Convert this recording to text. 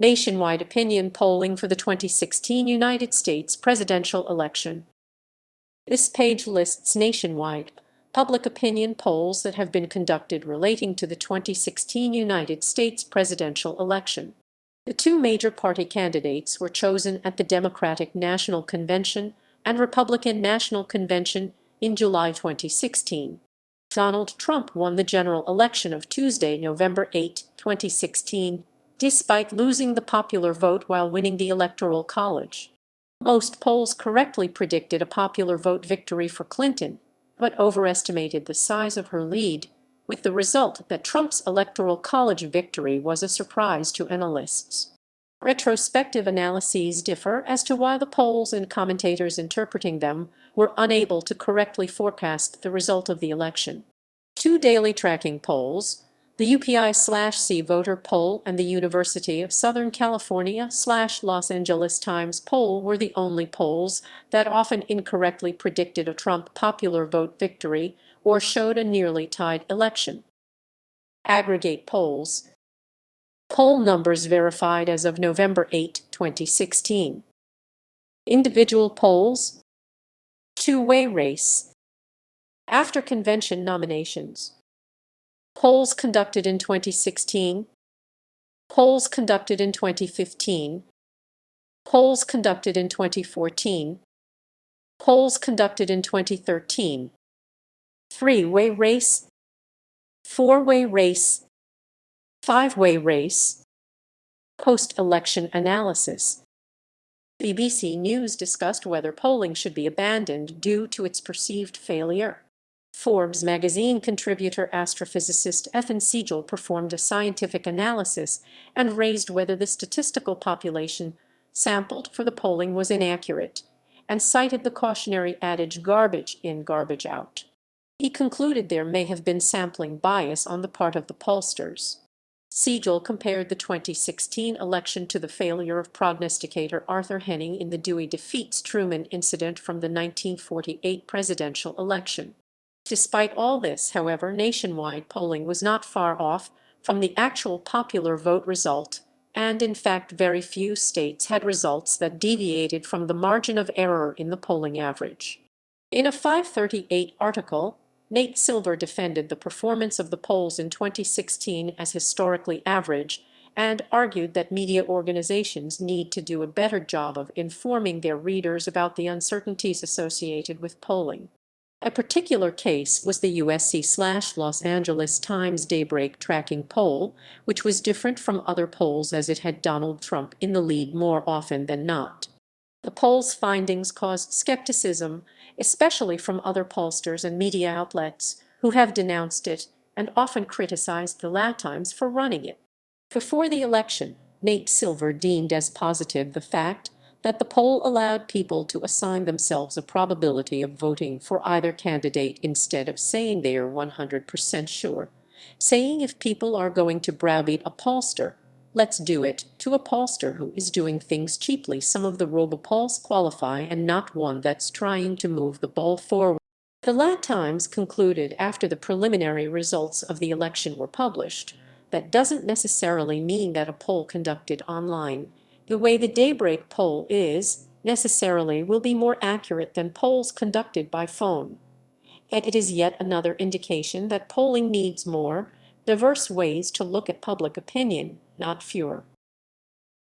Nationwide opinion polling for the 2016 United States presidential election. This page lists nationwide public opinion polls that have been conducted relating to the 2016 United States presidential election. The two major party candidates were chosen at the Democratic National Convention and Republican National Convention in July 2016. Donald Trump won the general election of Tuesday, November 8, 2016, despite losing the popular vote while winning the Electoral College. Most polls correctly predicted a popular vote victory for Clinton, but overestimated the size of her lead, with the result that Trump's Electoral College victory was a surprise to analysts. Retrospective analyses differ as to why the polls and commentators interpreting them were unable to correctly forecast the result of the election. Two daily tracking polls, the UPI/CVoter poll and the University of Southern California/Los Angeles Times poll were the only polls that often incorrectly predicted a Trump popular vote victory or showed a nearly tied election. Aggregate polls. Poll numbers verified as of November 8, 2016. Individual polls. Two-way race. After convention nominations. Polls conducted in 2016. Polls conducted in 2015. Polls conducted in 2014. Polls conducted in 2013. Three-way race. Four-way race. Five-way race. Post-election analysis. BBC News discussed whether polling should be abandoned due to its perceived failure. Forbes magazine contributor astrophysicist Ethan Siegel performed a scientific analysis and raised whether the statistical population sampled for the polling was inaccurate, and cited the cautionary adage "garbage in, garbage out." He concluded there may have been sampling bias on the part of the pollsters. Siegel compared the 2016 election to the failure of prognosticator Arthur Henning in the Dewey defeats Truman incident from the 1948 presidential election. Despite all this, however, nationwide polling was not far off from the actual popular vote result, and in fact very few states had results that deviated from the margin of error in the polling average. In a 538 article, Nate Silver defended the performance of the polls in 2016 as historically average and argued that media organizations need to do a better job of informing their readers about the uncertainties associated with polling. A particular case was the USC/Los Angeles Times Daybreak tracking poll, which was different from other polls as it had Donald Trump in the lead more often than not. The poll's findings caused skepticism, especially from other pollsters and media outlets who have denounced it and often criticized the La Times for running it. Before the election, Nate Silver deemed as positive the fact that the poll allowed people to assign themselves a probability of voting for either candidate instead of saying they are 100% sure, saying if people are going to browbeat a pollster, let's do it to a pollster who is doing things cheaply. Some of the robopolls qualify and not one that's trying to move the ball forward. The La Times concluded after the preliminary results of the election were published that doesn't necessarily mean that a poll conducted online, the way the Daybreak poll is, necessarily will be more accurate than polls conducted by phone. And it is yet another indication that polling needs more diverse ways to look at public opinion, not fewer.